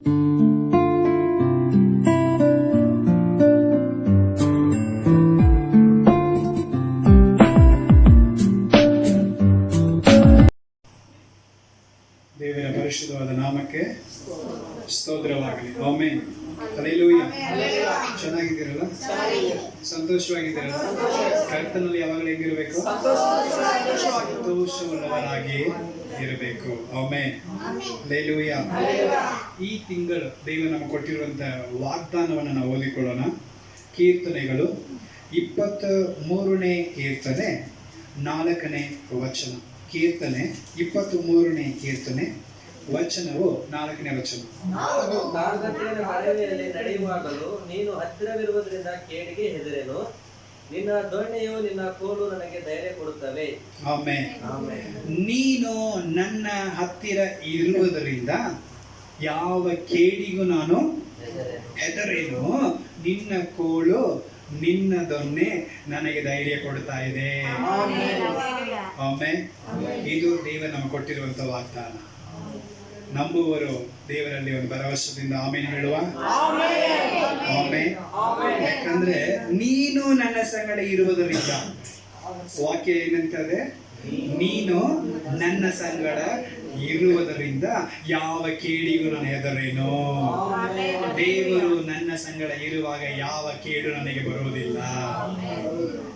ದೇವರ ಪರಿಶುದ್ಧವಾದ ನಾಮಕ್ಕೆ ಸ್ತೋತ್ರವಾಗಲಿ. ಆಮೆನ್. ಹಲ್ಲೆಲೂಯಾ. ಚೆನ್ನಾಗಿದ್ದೀರಲ್ಲ? ಸಂತೋಷವಾಗಿದ್ದೀರಲ್ಲ? ಕರ್ತನಲ್ಲಿ ಯಾವಾಗಲೂ ಹೇಗಿರಬೇಕು? ಸಂತೋಷವುಳ್ಳವರಾಗಿ ಇರಬೇಕು. ಆಮೆನ್. ಹಲ್ಲೆಲೂಯಾ. ಈ ತಿಂಗಳು ದೇವರು ನಮಗೆ ಕೊಟ್ಟಿರುವಂತಹ ವಾಗ್ದಾನವನ್ನು ನಾವು ಓದಿಕೊಳ್ಳೋಣ. ಕೀರ್ತನೆಗಳು 23ನೇ ಕೀರ್ತನೆ 4ನೇ ವಚನ. ಕೀರ್ತನೆ 23ನೇ ಕೀರ್ತನೆ ವಚನವು 4ನೇ ವಚನ. ಮರವಿನಲ್ಲಿ ನಡೆಯುವಾಗಲೂ ನೀನು ಹತ್ತಿರವಿರುವುದರಿಂದ ಕೇಡಿಗೆ ಹೆದರೆನು. ನಿನ್ನ ದೊಣ್ಣೆಯು ನಿನ್ನ ಕೋಲು ನನಗೆ ಧೈರ್ಯ ಕೊಡುತ್ತವೆ. ಆಮೆನ್. ನೀನು ನನ್ನ ಹತ್ತಿರ ಇರುವುದರಿಂದ ಯಾವ ಕೇಡಿಗೂ ನಾನು ಹೆದರೇನು. ನಿನ್ನ ಕೋಲು ನಿನ್ನ ದೊಣ್ಣೆ ನನಗೆ ಧೈರ್ಯ ಕೊಡ್ತಾ ಇದೆ. ಆಮೆನ್. ಇದು ದೇವರು ನಮಗೆ ಕೊಟ್ಟಿರುವಂತ ವಾಗ್ದಾನ. ನಂಬುವರು ದೇವರಲ್ಲಿ ಒಂದು ಭರವಸೆಯಿಂದ ಆಮೇನ್ ಹೇಳುವ. ಆಮೆನ್. ಯಾಕಂದ್ರೆ ನೀನು ನನ್ನ ಸಂಗಡ ಇರುವುದರಿಂದ, ವಾಕ್ಯ ಏನಂತದೆ? ನೀನು ನನ್ನ ಸಂಗಡ ಇರುವುದರಿಂದ ಯಾವ ಕೇಡಿಗೂ ನಾನು ಹೆದರೇನು. ದೇವರು ನನ್ನ ಸಂಗಡ ಇರುವಾಗ ಯಾವ ಕೇಡು ನನಗೆ ಬರುವುದಿಲ್ಲ.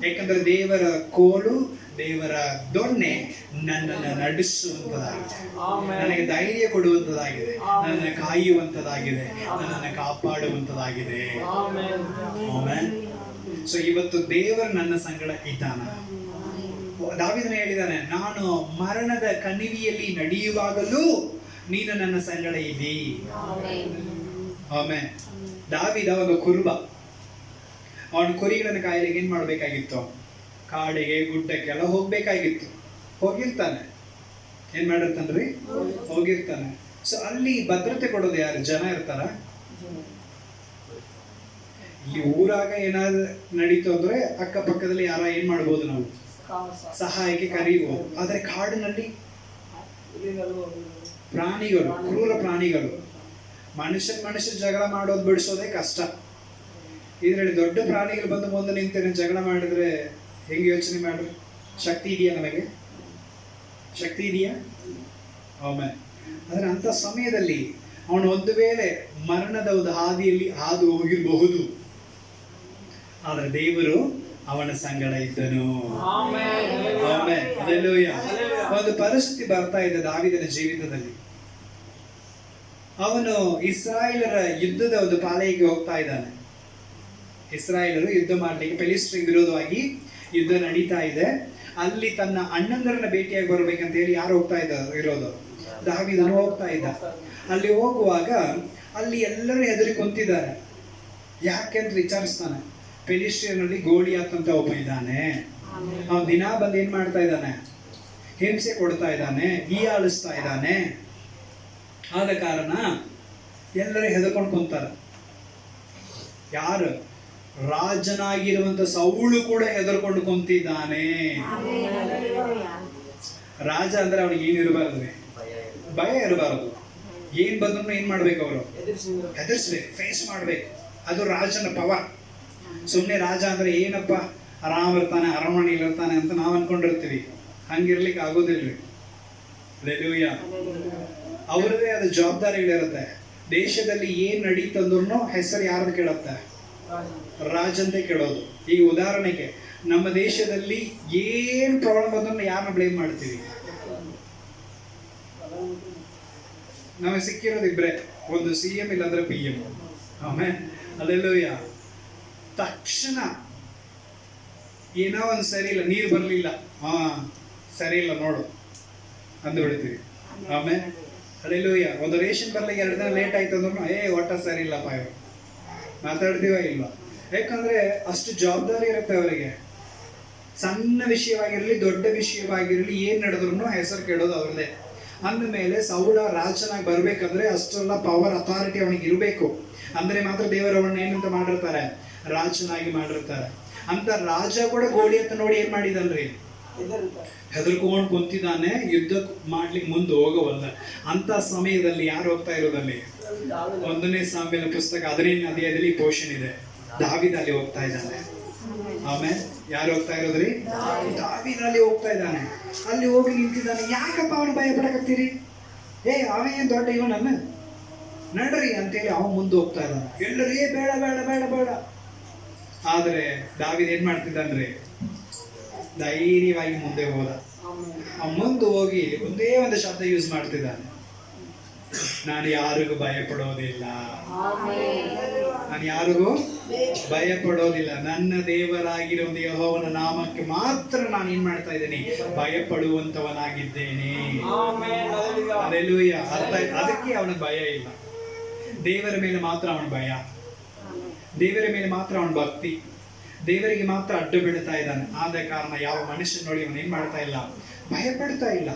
ಯಾಕಂದ್ರೆ ದೇವರ ಕೋಲು, ದೇವರ ದೊಣ್ಣೆ ನನ್ನನ್ನು ನಡೆಸುವಂತದಾಗಿದೆ, ನನಗೆ ಧೈರ್ಯ ಕೊಡುವಂತದಾಗಿದೆ, ನನ್ನನ್ನು ಕಾಯುವಂತದಾಗಿದೆ, ನನ್ನನ್ನು ಕಾಪಾಡುವಂತದಾಗಿದೆ. ಆಮೆನ್. ಸೊ ಇವತ್ತು ದೇವರು ನನ್ನ ಸಂಗಡ ಇದ್ದಾನ. ದಾವೀದನು ಹೇಳಿದಾನೆ, ನಾನು ಮರಣದ ಕಣಿವೆಯಲ್ಲಿ ನಡೆಯುವಾಗಲೂ ನೀನು ನನ್ನ ಸಂಗಡ ಇದ್ದೀ. ಆಮೆನ್. ದಾವೀದ ಒಂದು ಕುರುಬ. ಅವನು ಕುರಿಗಳನ್ನು ಕಾಯಲಿಕ್ಕೆ ಏನ್ ಮಾಡ್ಬೇಕಾಗಿತ್ತು? ಕಾಡಿಗೆ ಗುಡ್ಡಕ್ಕೆಲ್ಲ ಹೋಗ್ಬೇಕಾಗಿತ್ತು. ಹೋಗಿರ್ತಾನೆ. ಏನ್ ಮಾಡಿರ್ತಾನ್ರಿ? ಹೋಗಿರ್ತಾನೆ. ಸೊ ಅಲ್ಲಿ ಭದ್ರತೆ ಕೊಡೋದು ಯಾರು? ಜನ ಇರ್ತಾರ. ಇಲ್ಲಿ ಊರಾಗ ಏನಾದ್ರು ನಡೀತು ಅಂದ್ರೆ ಅಕ್ಕಪಕ್ಕದಲ್ಲಿ ಯಾರ ಏನ್ ಮಾಡ್ಬೋದು? ನಾವು ಸಹಾಯಕ್ಕೆ ಕರೀಬಹುದು. ಆದ್ರೆ ಕಾಡಿನಲ್ಲಿ ಪ್ರಾಣಿಗಳು, ಕ್ರೂರ ಪ್ರಾಣಿಗಳು, ಮನುಷ್ಯ ಜಗಳ ಮಾಡೋದು ಬಿಡಿಸೋದೇ ಕಷ್ಟ. ಇದ್ರಲ್ಲಿ ದೊಡ್ಡ ಪ್ರಾಣಿಗಳು ಬಂದು ಮುಂದೆ ನಿಂತೇನೆ ಜಗಳ ಮಾಡಿದ್ರೆ ಹೆಂಗೆ ಯೋಚನೆ ಮಾಡ್ರಿ? ಶಕ್ತಿ ಇದೆಯಾ? ನಮಗೆ ಶಕ್ತಿ ಇದೆಯಾ? ಆಮೆನ್. ಆದ್ರೆ ಅಂತ ಸಮಯದಲ್ಲಿ ಅವನು ಒಂದು ವೇಳೆ ಮರಣದ ಒಂದು ಹಾದಿಯಲ್ಲಿ ಹಾದು ಹೋಗಿರಬಹುದು, ಆದ್ರೆ ದೇವರು ಅವನ ಸಂಗಡ ಇದ್ದನು. ಆಮೆನ್. ಹಲ್ಲೆಲೂಯಾ. ಒಂದು ಪರಿಸ್ಥಿತಿ ಬರ್ತಾ ಇದೆ ದಾವೀದನ ಜೀವಿತದಲ್ಲಿ. ಅವನು ಇಸ್ರಾಯೇಲರ ಯುದ್ಧದ ಒಂದು ಪಾಳೆಯಕ್ಕೆ ಹೋಗ್ತಾ ಇದ್ದಾನೆ. ಇಸ್ರಾಯೇಲರು ಯುದ್ಧ ಮಾಡಲಿಕ್ಕೆ ಫಿಲಿಸ್ಟೀಯರಿಗೆ ವಿರೋಧವಾಗಿ ಯುದ್ಧ ನಡೀತಾ ಇದೆ. ಅಲ್ಲಿ ತನ್ನ ಅಣ್ಣಂದರನ್ನ ಭೇಟಿಯಾಗಿ ಬರ್ಬೇಕಂತ ಹೇಳಿ ಯಾರು ಹೋಗ್ತಾ ಇರೋದು? ದಾವೀದನು ಹೋಗ್ತಾ ಇದ್ದ. ಅಲ್ಲಿ ಹೋಗುವಾಗ ಅಲ್ಲಿ ಎಲ್ಲರೂ ಹೆದರಿ ಕುಂತಿದ್ದಾರೆ. ಯಾಕೆ ಅಂತ ವಿಚಾರಿಸ್ತಾನೆ. ಫಿಲಿಸ್ಟೀಯರಲ್ಲಿ ಗೋಲಿಯಾತ್ ಅಂತ ಒಬ್ಬ ಇದ್ದಾನೆ. ಅವನು ದಿನ ಬಂದು ಏನ್ ಮಾಡ್ತಾ ಇದ್ದಾನೆ? ಹಿಂಸೆ ಕೊಡ್ತಾ ಇದ್ದಾನೆ, ಹೀಯಾಳಿಸ್ತಾ ಇದ್ದಾನೆ. ಆದ ಕಾರಣ ಎಲ್ಲರೂ ಹೆದರ್ಕೊಂಡು ಕುಂತಾರ. ಯಾರು? ರಾಜನಾಗಿರುವಂತ ಸೌಲು ಕೂಡ ಹೆದರ್ಕೊಂಡು ಕುಂತಿದ್ದಾನೆ. ರಾಜ ಅಂದ್ರೆ ಅವನಿಗೆ ಏನಿರಬಾರ್ದು? ಭಯ ಇರಬಾರದು. ಏನ್ ಬಂದ್ರು ಏನ್ ಮಾಡ್ಬೇಕು? ಅವರು ಹೆದರ್ಸ್ಬೇಕು, ಫೇಸ್ ಮಾಡ್ಬೇಕು. ಅದು ರಾಜನ ಪವರ್. ಸುಮ್ಮನೆ ರಾಜ ಅಂದ್ರೆ ಏನಪ್ಪ ಆರಾಮ್ ಇರ್ತಾನೆ, ಅರಮನೆಯಲ್ಲಿ ಇರ್ತಾನೆ ಅಂತ ನಾವು ಅನ್ಕೊಂಡಿರ್ತೀವಿ. ಹಂಗಿರ್ಲಿಕ್ಕೆ ಆಗೋದಿಲ್ರಿ. ಹಲ್ಲೆಲೂಯಾ. ಅವ್ರದೇ ಆದ ಜವಾಬ್ದಾರಿಗಳಿರುತ್ತೆ. ದೇಶದಲ್ಲಿ ಏನ್ ನಡೀತಂದ್ರೂ ಹೆಸರು ಯಾರ್ದು ಕೇಳುತ್ತೆ? ರಾಜಂತೆ ಕೇಳೋದು. ಈಗ ಉದಾಹರಣೆಗೆ ನಮ್ಮ ದೇಶದಲ್ಲಿ ಏನ್ ಪ್ರಾಬ್ಲಮ್ ಬಂದ್ರೂ ಯಾರನ್ನ ಬ್ಲೇಮ್ ಮಾಡ್ತೀವಿ? ನಮಗೆ ಸಿಕ್ಕಿರೋದು ಇಬ್ರೆ, ಒಂದು CM ಇಲ್ಲಾಂದ್ರೆ PM. ಆಮೇಲೆ ಹಲ್ಲೆಲೂಯಾ. ತಕ್ಷಣ ಏನೋ ಒಂದು ಸರಿ ಇಲ್ಲ, ನೀರು ಬರಲಿಲ್ಲ, ಸರಿ ಇಲ್ಲ ನೋಡು ಅಂದು ಬಿಡ್ತೀವಿ. ಆಮೇಲೆ ಹಲ್ಲೆಲೂಯಾ. ಒಂದು ರೇಷನ್ ಬರ್ಲಿಕ್ಕೆ 2 ದಿನ ಲೇಟ್ ಆಯ್ತು ಅಂದ್ರೂ ಒಟ್ಟ ಸರಿ ಇಲ್ಲಪ್ಪ ಇವರು ಮಾತಾಡ್ತೀವ ಇಲ್ಲ. ಯಾಕಂದ್ರೆ ಅಷ್ಟು ಜವಾಬ್ದಾರಿ ಇರುತ್ತೆ ಅವರಿಗೆ. ಸಣ್ಣ ವಿಷಯವಾಗಿರಲಿ ದೊಡ್ಡ ವಿಷಯವಾಗಿರಲಿ ಏನ್ ನಡೆದ್ರು ಹೆಸರು ಕೇಳೋದು ಅವ್ರದೇ. ಅಂದಮೇಲೆ ಸೌಲ ರಾಜನಾಗಿ ಬರ್ಬೇಕಂದ್ರೆ ಅಷ್ಟೆಲ್ಲ ಪವರ್ ಅಥಾರಿಟಿ ಅವನಿಗೆ ಇರಬೇಕು. ಅಂದ್ರೆ ಮಾತ್ರ ದೇವರವನ್ನ ಏನಂತ ಮಾಡಿರ್ತಾರೆ? ರಾಜನಾಗಿ ಮಾಡಿರ್ತಾರೆ. ಅಂತ ರಾಜ ಕೂಡ ಗೋಲಿಯತ್ ನೋಡಿ ಏನ್ ಮಾಡಿದನ್ರಿ? ಹೆದರ್ಕೊಂಡು ಕುಂತಿದ್ದಾನೆ. ಯುದ್ಧ ಮಾಡ್ಲಿಕ್ಕೆ ಮುಂದೆ ಹೋಗವಲ್ಲ. ಅಂತ ಸಮಯದಲ್ಲಿ ಯಾರು ಹೋಗ್ತಾ ಇರೋದಲ್ಲಿ? ಒಂದನೇ ಸಾಮ್ಯನ ಪುಸ್ತಕ 15ನೇ ಅಧ್ಯಾಯದಲ್ಲಿ ಪೋಷನ್ ಇದೆ. ದಾವೀದ ಅಲ್ಲಿ ಹೋಗ್ತಾ ಇದ್ದಾನೆ. ಆಮೇಲೆ ಯಾರು ಹೋಗ್ತಾ ಇರೋದ್ರಿ? ದಾವೀದ ಅಲ್ಲಿ ಹೋಗ್ತಾ ಇದ್ದಾನೆ. ಅಲ್ಲಿ ಹೋಗಿ ನಿಂತಿದ್ದಾನೆ. ಯಾಕಪ್ಪ ಅವನು ಭಯ ಪಡಕತ್ತೀರಿ? ಅವೇನ್ ದೊಡ್ಡ ಇವನನ್ನ ನಡ್ರಿ ಅಂತೇಳಿ ಅವನು ಮುಂದೆ ಹೋಗ್ತಾ ಇದ್ದಾನೆ. ಎಲ್ಲರೂ ಬೇಡ ಬೇಡ ಬೇಡ ಬೇಡ. ಆದರೆ ದಾವೀದ ಏನ್ ಮಾಡ್ತಿದ್ದಾನ್ರಿ? ಧೈರ್ಯವಾಗಿ ಮುಂದೆ ಹೋದ. ಮುಂದೆ ಹೋಗಿ ಒಂದೇ ಒಂದು ಶಬ್ದ ಯೂಸ್ ಮಾಡ್ತಿದ್ದಾನೆ. ನಾನು ಯಾರಿಗೂ ಭಯ ಪಡೋದಿಲ್ಲ. ನಾನು ಯಾರಿಗೂ ಭಯ ಪಡೋದಿಲ್ಲ. ನನ್ನ ದೇವರಾಗಿರೋ ಯೆಹೋವನ ನಾಮಕ್ಕೆ ಮಾತ್ರ ನಾನು ಏನ್ ಮಾಡ್ತಾ ಇದ್ದೇನೆ? ಭಯ ಪಡುವಂತವನಾಗಿದ್ದೇನೆ. ಹಲ್ಲೆಲೂಯಾ. ಅದಕ್ಕೆ ಅವನ ಭಯ ಇಲ್ಲ. ದೇವರ ಮೇಲೆ ಮಾತ್ರ ಅವನ ಭಯ, ದೇವರ ಮೇಲೆ ಮಾತ್ರ ಅವನ ಭಕ್ತಿ, ದೇವರಿಗೆ ಮಾತ್ರ ಅಡ್ಡು ಬೀಳ್ತಾ ಇದ್ದಾನೆ. ಆದ ಕಾರಣ ಯಾವ ಮನುಷ್ಯನ ನೋಡಿ ಅವನು ಏನ್ ಮಾಡ್ತಾ ಇಲ್ಲ? ಭಯ ಪಡ್ತಾ ಇಲ್ಲ.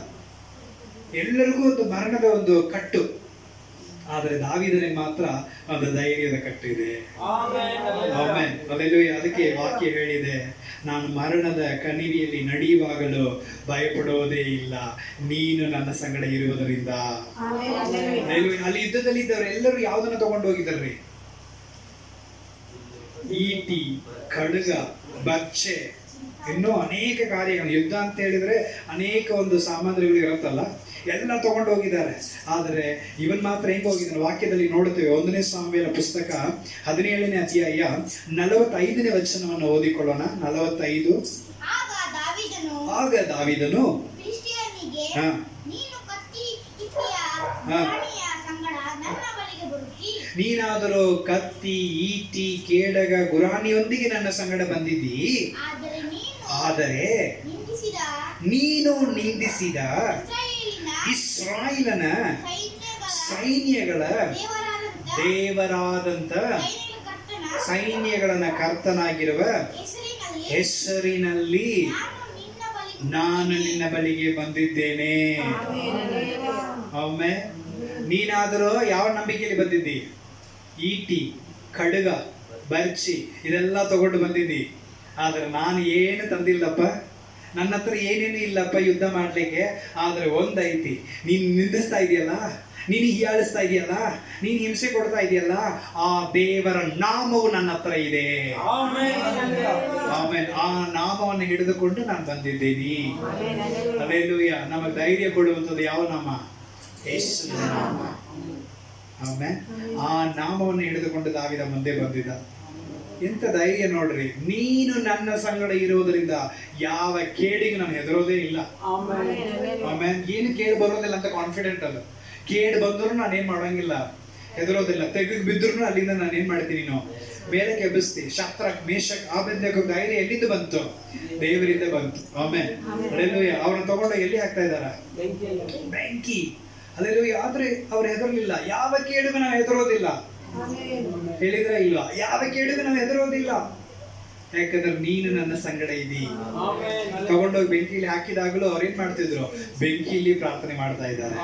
ಎಲ್ಲರಿಗೂ ಒಂದು ಮರಣದ ಒಂದು ಕಟ್ಟು, ಆದರೆ ದಾವೀದನಿಗೆ ಮಾತ್ರ ಒಂದು ಧೈರ್ಯದ ಕಟ್ಟು ಇದೆ. ಆಮೆನ್. ಹಲ್ಲೆಲೂಯಾ. ಅದಕ್ಕೆ ವಾಕ್ಯ ಹೇಳಿದೆ, ನಾನು ಮರಣದ ಕಣಿವೆಯಲ್ಲಿ ನಡೆಯುವಾಗಲೂ ಭಯಪಡೋದೇ ಇಲ್ಲ, ನೀನು ನನ್ನ ಸಂಗಡ ಇರುವುದರಿಂದ. ಅಲ್ಲಿ ಯುದ್ಧದಲ್ಲಿ ಇದ್ದವರು ಎಲ್ಲರೂ ಯಾವುದನ್ನ ತಗೊಂಡು ಹೋಗಿದ್ದಾರ್ರಿ? ಈಟಿ, ಖಡ್ಗ, ಬಚ್ಚೆ, ಇನ್ನೂ ಅನೇಕ ಕಾರ್ಯಗಳು. ಯುದ್ಧ ಅಂತ ಹೇಳಿದ್ರೆ ಅನೇಕ ಒಂದು ಸಾಮಗ್ರಿಗಳು ಇರುತ್ತಲ್ಲ, ಎಲ್ಲ ತಗೊಂಡು ಹೋಗಿದ್ದಾರೆ. ಆದರೆ ಇವನ್ ಮಾತ್ರ ಹೆಂಗೆ ಹೋಗಿದ್ದಾನೆ? ವಾಕ್ಯದಲ್ಲಿ ನೋಡುತ್ತೇವೆ. 1ನೇ ಸಾಮುವೇಲ ಪುಸ್ತಕ 17ನೇ ಅಧ್ಯಾಯ 45ನೇ ವಚನವನ್ನು ಓದಿಕೊಳ್ಳೋಣ. 45. ಆಗ ದಾವೀದನು ನೀನಾದರೂ ಕತ್ತಿ, ಈಟಿ, ಕೇಡಗ, ಗುರಾಣಿಯೊಂದಿಗೆ ನನ್ನ ಸಂಗಡ ಬಂದಿದ್ದಿ, ಆದರೆ ನೀನು ನಿಂದಿಸಿದ ಇಸ್ರಾಯೇಲನ ಸೈನ್ಯಗಳ ದೇವರಾದಂತ ಸೈನ್ಯಗಳನ್ನ ಕರ್ತನಾಗಿರುವ ಹೆಸರಿನಲ್ಲಿ ನಾನು ನಿನ್ನ ಬಳಿಗೆ ಬಂದಿದ್ದೇನೆ. ಒಮ್ಮೆ ನೀನಾದರೂ ಯಾವ ನಂಬಿಕೆಯಲ್ಲಿ ಬಂದಿದ್ದಿ? ಈಟಿ, ಖಡ್ಗ, ಬರ್ಚಿ ಇದೆಲ್ಲ ತಗೊಂಡು ಬಂದಿದ್ದಿ. ಆದ್ರೆ ನಾನು ಏನು ತಂದಿಲ್ಲಪ್ಪ, ನನ್ನ ಹತ್ರ ಏನೇನು ಇಲ್ಲಪ್ಪ ಯುದ್ಧ ಮಾಡ್ಲಿಕ್ಕೆ. ಆದ್ರೆ ಒಂದೈತಿ, ನೀನು ನಿಂದಿಸ್ತಾ ಇದೆಯಲ್ಲ, ನೀನು ಹೀಯಾಳಿಸ್ತಾ ಇದೆಯಲ್ಲ, ನೀನು ಹಿಂಸೆ ಕೊಡ್ತಾ ಇದೆಯಲ್ಲ, ಆ ದೇವರ ನಾಮವು ನನ್ನ ಹತ್ರ ಇದೆ. ಆಮೇಲೆ ಆ ನಾಮವನ್ನು ಹಿಡಿದುಕೊಂಡು ನಾನು ಬಂದಿದ್ದೀನಿ. ಹಲ್ಲೆಲೂಯಾ. ನಮಗೆ ಧೈರ್ಯ ಕೊಡುವಂಥದ್ದು ಯಾವ ನಾಮ? ಯೇಸುವಿನ ನಾಮ. ಆಮೇಲೆ ಆ ನಾಮವನ್ನು ಹಿಡಿದುಕೊಂಡು ದಾವೀದ ಮುಂದೆ ಬಂದಿದ್ದ. ಎಂತ ಧೈರ್ಯ ನೋಡ್ರಿ! ನೀನು ನನ್ನ ಸಂಗಡ ಇರೋದ್ರಿಂದ ಯಾವ ಕೇಡಿಗೆ ನಾನು ಹೆದರೋದೇ ಇಲ್ಲ. ಆಮೇಲೆ ಏನು ಕೇಡು ಬರೋದಿಲ್ಲ ಅಂತ ಕಾನ್ಫಿಡೆಂಟ್ ಅಲ್ಲ. ಕೇಡು ಬಂದ್ರು ನಾನು ಏನ್ ಮಾಡೋಂಗಿಲ್ಲ, ಹೆದರೋದಿಲ್ಲ. ತೆಗೆದು ಬಿದ್ರು ಅಲ್ಲಿಂದ ನಾನು ಏನ್ ಮಾಡ್ತೀನಿ? ಮೇಲೆ ಎಬ್ಬಿಸ್ತೀನಿ. ಶದ್ರಕ್, ಮೇಷಕ್, ಆಬೇದ್ನೆಗೋ ಧೈರ್ಯ ಎಲ್ಲಿಂದ ಬಂತು? ದೇವರಿಂದ ಬಂತು. ಆಮೇಲೆ ಹಲ್ಲೆಲೂಯಾ. ಅವ್ರನ್ನ ತಗೊಂಡು ಎಲ್ಲಿ ಹಾಕ್ತಾ ಇದ್ದಾರ? ಬೆಂಕಿ. ಹಲ್ಲೆಲೂಯಾ. ಆದ್ರೆ ಅವ್ರು ಹೆದರ್ಲಿಲ್ಲ. ಯಾವ ಕೇಡಿಗೂ ನಾವು ಹೆದರೋದಿಲ್ಲ. ಹೇಳಿದ್ರ ಇಲ್ವಾ? ಯಾವ ಕೇಳಿದ್ರು ನಾವು ಹೆದರೋದಿಲ್ಲ. ಯಾಕಂದ್ರೆ ನೀನು ನನ್ನ ಸಂಗಡ ಇದ್ದೀ. ತಗೊಂಡೋಗಿ ಬೆಂಕಿಲಿ ಹಾಕಿದಾಗಲೂ ಅವ್ರೇನ್ ಮಾಡ್ತಿದ್ರು? ಬೆಂಕಿಲಿ ಪ್ರಾರ್ಥನೆ ಮಾಡ್ತಾ ಇದ್ದಾರೆ.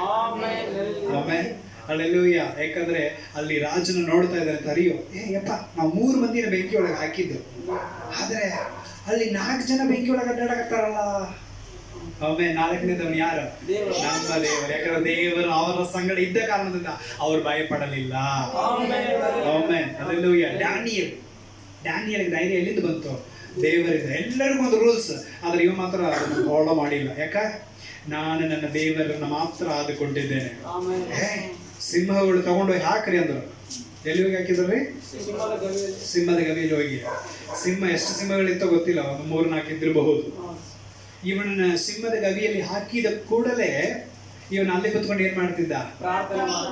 ಆಮೇಲೆ ಹಲ್ಲೆಲೂಯಾ. ಯಾಕಂದ್ರೆ ಅಲ್ಲಿ ರಾಜನ ನೋಡ್ತಾ ಇದ್ದಾರೆ. ತರಿಯೋ ಯಪ್ಪ, ನಾವು 3 ಮಂದಿನ ಬೆಂಕಿ ಒಳಗೆ ಹಾಕಿದ್ದು, ಆದ್ರೆ ಅಲ್ಲಿ 4 ಜನ ಬೆಂಕಿ ಒಳಗೆ ಅಡ್ಡಾಡಕತ್ತಾರಲ್ಲ. ಒಮ್ಮೆ 4ನೇದವನು ಯಾರು? ನಮ್ಮ ದೇವರು. ಯಾಕಂದ್ರೆ ದೇವರು ಅವರ ಸಂಗಡ ಇದ್ದ ಕಾರಣದಿಂದ ಅವರು ಭಯ ಪಡಲಿಲ್ಲ. ಒಮ್ಮೆ ಹಲ್ಲೆಲೂಯಾ. ಡ್ಯಾನಿಯಲ್ಗೆ ಧೈರ್ಯ ಎಲ್ಲಿಂದ ಬಂತು? ದೇವರಿಂದ. ಎಲ್ಲರಿಗೂ ಒಂದು ರೂಲ್ಸ್, ಆದ್ರೆ ಇವ ಮಾತ್ರ ಅದನ್ನು ಫಾಲೋ ಮಾಡಿಲ್ಲ. ಯಾಕ? ನಾನು ನನ್ನ ದೇವರನ್ನ ಮಾತ್ರ ಆದುಕೊಂಡಿದ್ದೇನೆ. ಸಿಂಹಗಳು ತಗೊಂಡೋಗಿ ಹಾಕ್ರಿ ಅಂದ್ರು. ಎಲ್ಲಿ ಹೋಗಿ ಹಾಕಿದ್ರಿ? ಸಿಂಹದ ಗವಿಯಲ್ಲಿ ಹೋಗಿ. ಸಿಂಹ ಎಷ್ಟು ಸಿಂಹಗಳಿತ್ತೋ ಗೊತ್ತಿಲ್ಲ, ಒಂದು 3-4 ಇದ್ದಿರಬಹುದು. ಇವನ ಸಿಂಹದ ಗವಿಯಲ್ಲಿ ಹಾಕಿದ ಕೂಡಲೇ ಇವನ ಅಲ್ಲಿ ಕುತ್ಕೊಂಡು ಏನ್ ಮಾಡ್ತಿದ್ದ?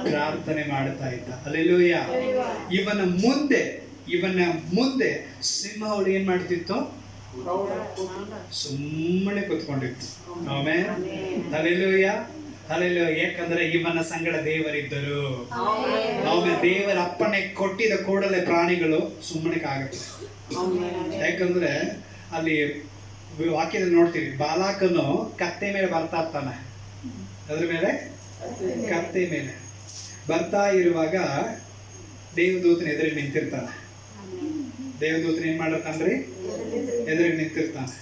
ಪ್ರಾರ್ಥನೆ ಮಾಡ್ತಾ ಇದ್ದ. ಹಲ್ಲೆಲೂಯಾ. ಇವನ ಮುಂದೆ ಸಿಂಹಗಳು ಏನ್ ಮಾಡ್ತಿತ್ತು? ಸುಮ್ಮನೆ ಕುತ್ಕೊಂಡಿತ್ತು. ಆಮೆನ್. ಹಲ್ಲೆಲೂಯಾ. ಹಲ್ಲೆಲೂಯಾ. ಯಾಕಂದ್ರೆ ಇವನ ಸಂಗಡ ದೇವರಿದ್ದರು. ಆಮೇಲೆ ದೇವರ ಅಪ್ಪಣೆ ಕೊಟ್ಟಿದ ಕೂಡಲೇ ಪ್ರಾಣಿಗಳು ಸುಮ್ಮನೆ ಆಗುತ್ತೆ. ಯಾಕಂದ್ರೆ ಅಲ್ಲಿ ವಾಕ್ಯದಲ್ಲಿ ನೋಡ್ತೀವಿ, ಬಾಲಾಕನು ಕತ್ತೆ ಮೇಲೆ ಬರ್ತಾ ಇರ್ತಾನೆ. ಅದ್ರ ಮೇಲೆ ಕತ್ತೆ ಮೇಲೆ ಬರ್ತಾ ಇರುವಾಗ ದೇವದೂತನ ಎದುರಿಗೆ ನಿಂತಿರ್ತಾನೆ. ದೇವದೂತನ ಏನ್ ಮಾಡಿರ್ತಾನ್ರಿ? ಎದುರಿಗೆ ನಿಂತಿರ್ತಾನೆ.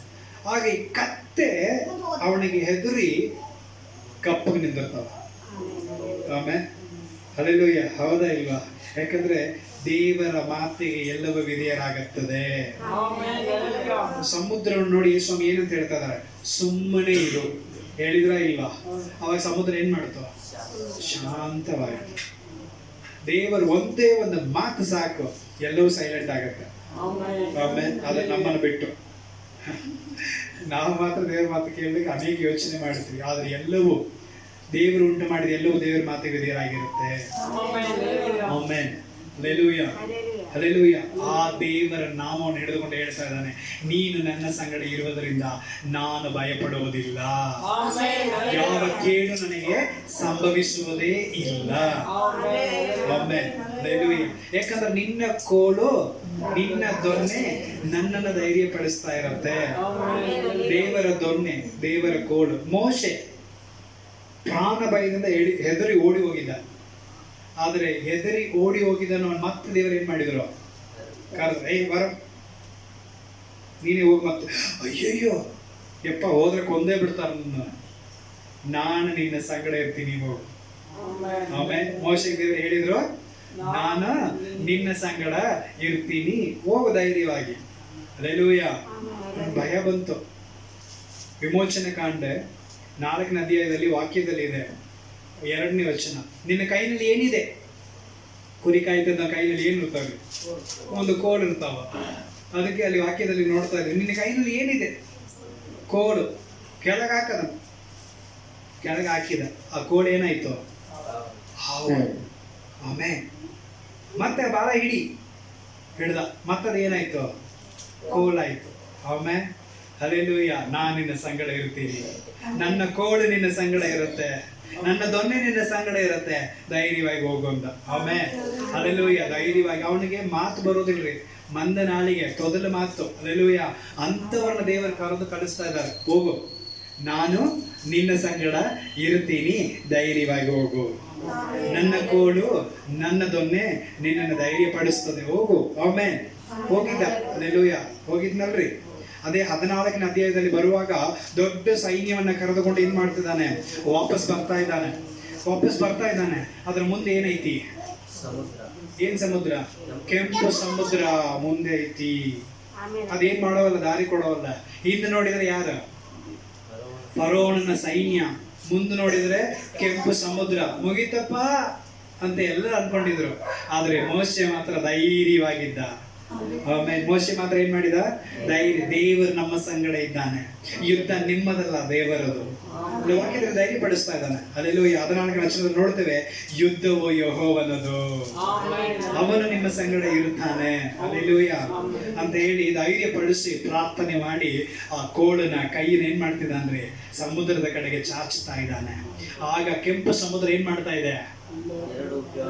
ಹಾಗೆ ಕತ್ತೆ ಅವನಿಗೆ ಹೆದರಿ ಕಪ್ಪಗೆ ನಿಂತಿರ್ತಾವ. ಆಮೇಲೆ ಹಲ್ಲೆಲೂಯಾ, ಹೌದಾ ಇಲ್ವಾ? ಯಾಕಂದ್ರೆ ದೇವರ ಮಾತಿಗೆ ಎಲ್ಲವೂ ವಿಧೇಯರಾಗುತ್ತದೆ. ಸಮುದ್ರವನ್ನು ನೋಡಿ ಸ್ವಾಮಿ ಏನಂತ ಹೇಳ್ತಾ ಇದಾರೆ? ಸುಮ್ಮನೆ ಇರು ಹೇಳಿದ್ರ ಇಲ್ವಾ? ಅವಾಗ ಸಮುದ್ರ ಏನ್ ಮಾಡ್ತು? ಶಾಂತವಾಯಿತು. ದೇವರು ಒಂದೇ ಒಂದು ಮಾತು ಸಾಕು, ಎಲ್ಲವೂ ಸೈಲೆಂಟ್ ಆಗುತ್ತೆ. ಆಮೇಲೆ ಅದು ನಮ್ಮನ್ನು ಬಿಟ್ಟು ನಾವು ಮಾತ್ರ ದೇವರ ಮಾತು ಕೇಳಲಿಕ್ಕೆ ಅನೇಕ ಯೋಚನೆ ಮಾಡ್ತೀವಿ, ಆದ್ರೆ ಎಲ್ಲವೂ ದೇವರು ಉಂಟು ಮಾಡಿದ ಎಲ್ಲವೂ ದೇವರ ಮಾತಿಗೆ ವಿಧೇಯರಾಗಿರುತ್ತೆ. ಆಮೆನ್. Hallelujah, hallelujah. ಆ ದೇವರ ನಾಮವನ್ನು ಹಿಡಿದುಕೊಂಡು ಹೇಳ್ತಾ ಇದ್ದಾನೆ, ನೀನು ನನ್ನ ಸಂಗಡ ಇರುವುದರಿಂದ ನಾನು ಭಯಪಡುವುದಿಲ್ಲ, ಯಾವ ಕೇಡು ನನಗೆ ಸಂಭವಿಸುವುದೇ ಇಲ್ಲ. ಆಮೆನ್. ಹಲ್ಲೆಲೂಯಾ. ಯಾಕಂದ್ರೆ ನಿನ್ನ ಕೋಲು ನಿನ್ನ ದೊನ್ನೆ ನನ್ನನ್ನು ಧೈರ್ಯ ಪಡಿಸ್ತಾ ಇರುತ್ತೆ. ದೇವರ ದೊನ್ನೆ, ದೇವರ ಕೋಲು. ಮೋಶೆ ಪ್ರಾಣ ಭಯದಿಂದ ಹೆದರಿ ಓಡಿ ಹೋಗಿದ್ದ. ಆದರೆ ಹೆದರಿ ಓಡಿ ಹೋಗಿದ್ದನ್ನು ಮತ್ತೆ ದೇವರು ಏನ್ ಮಾಡಿದ್ರು? ಕರೆದ್ರು, ಏಯ್ ಬರ, ನೀನೇ ಹೋಗಿ. ಮತ್ತೆ ಅಯ್ಯಯ್ಯೋ ಯಪ್ಪ, ಹೋದ್ರೆ ಕೊಂದೇ ಬಿಡ್ತಾರ, ನಾನು ನಿನ್ನ ಸಂಗಡ ಇರ್ತೀನಿ, ಹೋಗು. ಆಮೇಲೆ ಮೋಶೆಗೆ ದೇವರು ಹೇಳಿದ್ರು, ನಾನು ನಿನ್ನ ಸಂಗಡ ಇರ್ತೀನಿ, ಹೋಗು ಧೈರ್ಯವಾಗಿ. ಹಲ್ಲೆಲೂಯಾ. ಭಯ ಬಂತು. ವಿಮೋಚನೆ ಕಾಂಡ 4ನೇ ಅಧ್ಯಾಯದಲ್ಲಿ ವಾಕ್ಯದಲ್ಲಿ ಇದೆ, 2ನೇ ವಚನ, ನಿನ್ನ ಕೈನಲ್ಲಿ ಏನಿದೆ? ಕುರಿ ಕಾಯ್ತದ ಕೈನಲ್ಲಿ ಏನು ಇರ್ತಾವೆ? ಒಂದು ಕೋಲು ಇರ್ತಾವ. ಅದಕ್ಕೆ ಅಲ್ಲಿ ವಾಕ್ಯದಲ್ಲಿ ನೋಡ್ತಾ ಇದ್ದೆ, ನಿನ್ನ ಕೈನಲ್ಲಿ ಏನಿದೆ? ಕೋಲು. ಕೆಳಗೆ ಹಾಕದ, ಕೆಳಗೆ ಹಾಕಿದ. ಆ ಕೋಲು ಏನಾಯ್ತು? ಹಾವು. ಆಮೇಲೆ ಮತ್ತೆ ಬಾಲ ಹಿಡ್ದ, ಮತ್ತದ ಏನಾಯ್ತು? ಕೋಲಾಯ್ತು. ಆಮೇಲೆ ಹಲ್ಲೆಲೂಯಾ, ನಾನು ನಿನ್ನ ಸಂಗಡ ಇರ್ತೀನಿ, ನನ್ನ ಕೋಳು ನಿನ್ನ ಸಂಗಡ ಇರುತ್ತೆ, ನನ್ನ ದೊನ್ನೆ ನಿನ್ನ ಸಂಗಡ ಇರುತ್ತೆ, ಧೈರ್ಯವಾಗಿ ಹೋಗುವಂತ. ಆಮೇಲೆ ಹಲ್ಲೆಲೂಯಾ, ಧೈರ್ಯವಾಗಿ. ಅವನಿಗೆ ಮಾತು ಬರೋದಿಲ್ರಿ, ಮಂದ ನಾಳಿಗೆ ತೊದಲ ಮಾತು. ಹಲ್ಲೆಲೂಯಾ. ಅಂಥವ್ರನ್ನ ದೇವರು ಕರೆದು ಕಳಿಸ್ತಾ ಇದ್ದಾರೆ, ಹೋಗು, ನಾನು ನಿನ್ನ ಸಂಗಡ ಇರ್ತೀನಿ, ಧೈರ್ಯವಾಗಿ ಹೋಗು, ನನ್ನ ಕೋಳು ನನ್ನ ದೊನ್ನೆ ನಿನ್ನನ್ನು ಧೈರ್ಯ ಪಡಿಸ್ತದೆ, ಹೋಗು. ಆಮೇಲೆ ಹೋಗಿದ್ದ. ಹಲ್ಲೆಲೂಯಾ, ಹೋಗಿದ್ನಲ್ರಿ. ಅದೇ 14ನೇ ಅಧ್ಯಾಯದಲ್ಲಿ ಬರುವಾಗ ದೊಡ್ಡ ಸೈನ್ಯವನ್ನ ಕರೆದುಕೊಂಡು ಏನ್ ಮಾಡ್ತಿದ್ದಾನೆ? ವಾಪಸ್ ಬರ್ತಾ ಇದ್ದಾನೆ. ಅದ್ರ ಮುಂದೆ ಏನೈತಿ? ಏನ್ ಸಮುದ್ರ? ಕೆಂಪು ಸಮುದ್ರ ಮುಂದೆ ಐತಿ. ಅದೇನ್ ಮಾಡೋವಲ್ಲ, ದಾರಿ ಕೊಡೋವಲ್ಲ. ಹಿಂದೆ ನೋಡಿದ್ರೆ ಯಾರು? ಫರೋಹನ ಸೈನ್ಯ. ಮುಂದೆ ನೋಡಿದ್ರೆ ಕೆಂಪು ಸಮುದ್ರ. ಮುಗಿತಪ್ಪ ಅಂತ ಎಲ್ಲರೂ ಅನ್ಕೊಂಡಿದ್ರು, ಆದ್ರೆ ಮೋಶೆ ಮಾತ್ರ ಧೈರ್ಯವಾಗಿದ್ದ. ಆಮೇಲೆ ಮೋಶೆ ಮಾತ್ರ ಏನ್ ಮಾಡಿದ? ಧೈರ್ಯ. ದೇವರು ನಮ್ಮ ಸಂಗಡ ಇದ್ದಾನೆ, ಯುದ್ಧ ನಿಮ್ಮದಲ್ಲ, ದೇವರದು. ವಾಕ್ಯದಲ್ಲಿ ಧೈರ್ಯ ಪಡಿಸ್ತಾ ಇದ್ದಾನೆ. ಹಲ್ಲೆಲೂಯಾ. 14ನೇ ವಚನದಲ್ಲಿ ನೋಡ್ತೇವೆ, ಯುದ್ಧವು ಯೆಹೋವನದು, ಅವನು ನಿಮ್ಮ ಸಂಗಡ ಇರುತ್ತಾನೆ. ಹಲ್ಲೆಲೂಯಾ ಅಂತ ಹೇಳಿ ಧೈರ್ಯ ಪಡಿಸಿ ಪ್ರಾರ್ಥನೆ ಮಾಡಿ ಆ ಕೋಳನ ಕೈಯನ್ನು ಏನ್ ಮಾಡ್ತಿದ್ದಾನೆ? ಸಮುದ್ರದ ಕಡೆಗೆ ಚಾಚ್ತಾ ಇದ್ದಾನೆ. ಆಗ ಕೆಂಪು ಸಮುದ್ರ ಏನ್ ಮಾಡ್ತಾ ಇದೆ?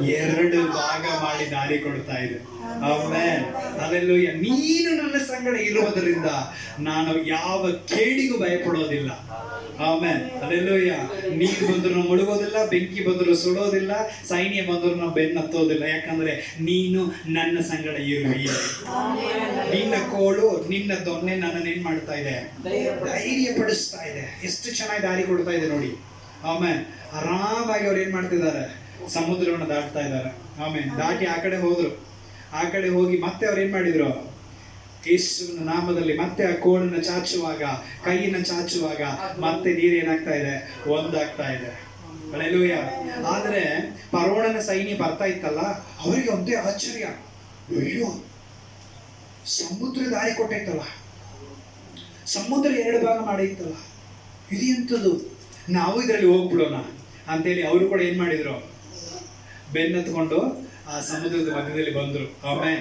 2 ಭಾಗ ಮಾಡಿ ದಾರಿ ಕೊಡ್ತಾ ಇದೆ. ಆಮೆನ್. ಹಲ್ಲೆಲೂಯಾ. ನೀನು ನನ್ನ ಸಂಗಡ ಇರುವುದರಿಂದ ನಾನು ಯಾವ ಕೇಡಿಗೂ ಭಯಪಡೋದಿಲ್ಲ. ಆಮೆನ್. ಹಲ್ಲೆಲೂಯಾ. ನೀರು ಬಂದ್ರು ಮುಳುಗೋದಿಲ್ಲ, ಬೆಂಕಿ ಬಂದ್ರು ಸುಡೋದಿಲ್ಲ, ಸೈನ್ಯ ಬಂದ್ರು ನಾವು ಬೆನ್ನತ್ತೋದಿಲ್ಲ. ಯಾಕಂದ್ರೆ ನೀನು ನನ್ನ ಸಂಗಡ ಇರುವಿ. ನಿನ್ನ ಕೋಳು ನಿನ್ನ ದೊನ್ನೆ ನನ್ನನ್ನು ಏನ್ ಮಾಡ್ತಾ ಇದೆ? ಧೈರ್ಯ ಪಡಿಸ್ತಾ ಇದೆ. ಎಷ್ಟು ಚೆನ್ನಾಗಿ ದಾರಿ ಕೊಡ್ತಾ ಇದೆ ನೋಡಿ. ಆಮೇಲೆ ಆರಾಮಾಗಿ ಅವ್ರು ಏನ್ ಮಾಡ್ತಿದ್ದಾರೆ? ಸಮುದ್ರವನ್ನು ದಾಟ್ತಾ ಇದ್ದಾರೆ. ಆಮೇಲೆ ದಾಟಿ ಆ ಕಡೆ ಹೋದ್ರು. ಆ ಕಡೆ ಹೋಗಿ ಮತ್ತೆ ಅವ್ರು ಏನ್ ಮಾಡಿದ್ರು? ಯೇಸುವಿನ ನಾಮದಲ್ಲಿ ಮತ್ತೆ ಆ ಕೋಳನ್ನ ಚಾಚುವಾಗ, ಕೈಯನ್ನು ಚಾಚುವಾಗ ಮತ್ತೆ ನೀರು ಏನಾಗ್ತಾ ಇದೆ? ಒಂದಾಗ್ತಾ ಇದೆ. ಹಲ್ಲೆಲೂಯಾ. ಆದ್ರೆ ಫರೋಹನ ಸೈನ್ಯ ಬರ್ತಾ ಇತ್ತಲ್ಲ, ಅವರಿಗೆ ಒಂದೇ ಆಶ್ಚರ್ಯ, ಅಯ್ಯೋ ಸಮುದ್ರ ದಾರಿ ಕೊಟ್ಟೈತಲ್ಲ, ಸಮುದ್ರ 2 ಭಾಗ ಮಾಡೈತಲ್ಲ, ಇದು ಎಂಥದ್ದು, ನಾವು ಇದರಲ್ಲಿ ಹೋಗ್ಬಿಡೋಣ ಅಂತೇಳಿ ಅವರು ಕೂಡ ಏನ್ ಮಾಡಿದ್ರು? ಬೆನ್ನತ್ಕೊಂಡು ಆ ಸಮುದ್ರದ ಮಧ್ಯದಲ್ಲಿ ಬಂದ್ರು. ಆಮೇಲೆ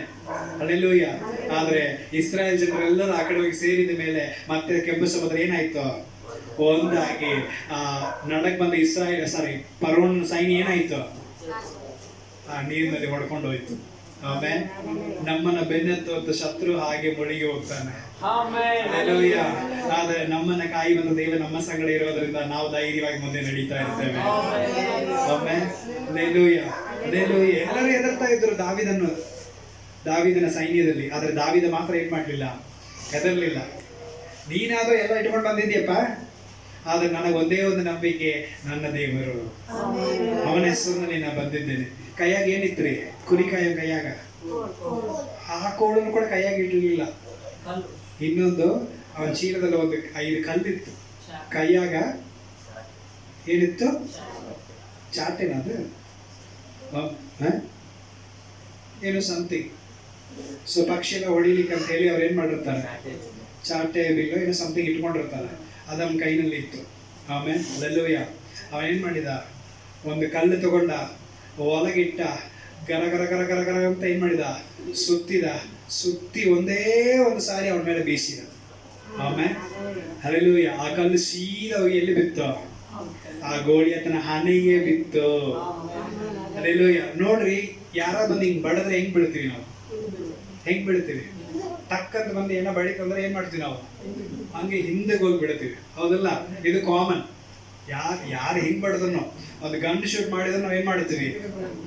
ಹಲ್ಲೆಲೂಯಾ. ಆದ್ರೆ ಇಸ್ರಾಯೇಲ್ ಜನರೆಲ್ಲರೂ ಆ ಕಡೆ ಹೋಗಿ ಸೇರಿದ ಮೇಲೆ ಮತ್ತೆ ಕೆಂಪು ಸಮುದ್ರ ಏನಾಯ್ತು? ಒಂದಾಗಿ ನಡಕ್ ಬಂದ ಫರೋಹನ ಸೈನ್ಯ ಏನಾಯ್ತು? ಆ ನೀರಿನಲ್ಲಿ ಹೊಡ್ಕೊಂಡು ಹೋಯ್ತು. ಆಮೇಲೆ ನಮ್ಮನ್ನ ಬೆನ್ನತ್ತುವಂತ ಶತ್ರು ಹಾಗೆ ಮುಳುಗಿ ಹೋಗ್ತಾನೆ. ಹಲ್ಲೆಲೂಯಾ. ಆದ್ರೆ ನಮ್ಮನ್ನ ಕಾಯಿ ಬಂದ ದೇವ ನಮ್ಮ ಸಂಗಡ ಇರೋದ್ರಿಂದ ನಾವು ಧೈರ್ಯವಾಗಿ ಮುಂದೆ ನಡೀತಾ ಇರ್ತೇವೆ. ಆಮೇಲೆ ಹಲ್ಲೆಲೂಯಾ, ಹಲ್ಲೆಲೂಯಾ. ಎಲ್ಲರೂ ಹೆದರ್ತಾ ಇದ್ರು ದಾವೀದನ ಸೈನ್ಯದಲ್ಲಿ. ಆದ್ರೆ ದಾವೀದ ಮಾತ್ರ ಏನ್ ಮಾಡ್ಲಿಲ್ಲ? ಹೆದರ್ಲಿಲ್ಲ. ನೀನಾದ್ರೂ ಎಲ್ಲ ಇಟ್ಕೊಂಡು ಬಂದಿದ್ಯಪ್ಪ, ಆದ್ರೆ ನನಗೆ ಒಂದೇ ಒಂದು ನಂಬಿಕೆ, ನನ್ನ ದೇವರು, ಅವನ ಹೆಸರಿನಲ್ಲಿ ನಾನು ಬಂದಿದ್ದೇನೆ. ಕೈಯಾಗ ಏನಿತ್ರಿ? ಕುರಿ ಕಾಯೋ ಕೈಯಾಗ ಆ ಕೋಳನ್ನು ಕೂಡ ಕೈಯಾಗ ಇಡ್ಲಿಲ್ಲ. ಇನ್ನೊಂದು ಅವನ ಚೀಲದಲ್ಲಿ ಒಂದು 5 ಕಲ್ಲಿತ್ತು. ಕೈಯಾಗ ಏನಿತ್ತು? ಚಾಟೆನದು ಏನು ಸಮಥಿಂಗ್. ಸೊ ಪಕ್ಷಿ ಎಲ್ಲ ಹೊಡಿಲಿಕ್ಕೆ ಅಂತ ಹೇಳಿ ಅವ್ರು ಏನ್ ಮಾಡಿರ್ತಾರೆ, ಚಾಟೆ ಬಿಲ್ಲ ಏನೋ ಸಮಥಿಂಗ್ ಇಟ್ಕೊಂಡಿರ್ತಾರೆ. ಅದು ಅವನ ಕೈನಲ್ಲಿ ಇತ್ತು. ಆಮೇಲೆ ಅಲ್ಲೆಲ್ಲೂಯ್ಯ, ಅವನೇನ್ ಮಾಡಿದ, ಒಂದು ಕಲ್ಲು ತಗೊಂಡ, ಒಳಗಿಟ್ಟ, ಗರ ಗರ ಗರ ಗರ ಗರ ಅಂತ ಏನ್ ಮಾಡಿದ, ಸುತ್ತಿ ಒಂದೇ ಒಂದು ಸಾರಿ ಅವನ ಮೇಲೆ ಬೀಸಿದ. ಆಮೇಲೆ ಅಲ್ಲೆಲ್ಲೂಯ್ಯ, ಆ ಕಲ್ಲು ಸೀದಾ ಹೋಗಿ ಎಲ್ಲಿ ಬಿತ್ತು? ಆ ಗೋಳಿಯತನ ಹಣೆಗೆ ಬಿತ್ತು. ಅಲ್ಲೆಲ್ಲೂಯ್ಯ. ನೋಡ್ರಿ, ಯಾರ ಬಂದು ಹಿಂಗ್ ಬಡದ್ರೆ ಹೆಂಗ್ ಬೀಳ್ತೀವಿ ನಾವು? ಹೆಂಗ್ ಬೀಳ್ತೀವಿ? ಟಕ್ಕಂತ ಬಂದು ಏನೋ ಬಡಿತಂದ್ರೆ ಏನ್ ಮಾಡ್ತೀವಿ ನಾವು? ಹಂಗೆ ಹಿಂದೆಗೆ ಹೋಗಿ ಬಿಡ್ತೀವಿ. ಹೌದಲ್ಲ? ಇದು ಕಾಮನ್. ಯಾರು ಹಿಂಗ್ ಬಡದನ್ನು ಒಂದು ಗಂಡು ಶೂಟ್ ಮಾಡಿದ್ರೆ ನಾವು ಏನ್ ಮಾಡ್ತೀವಿ?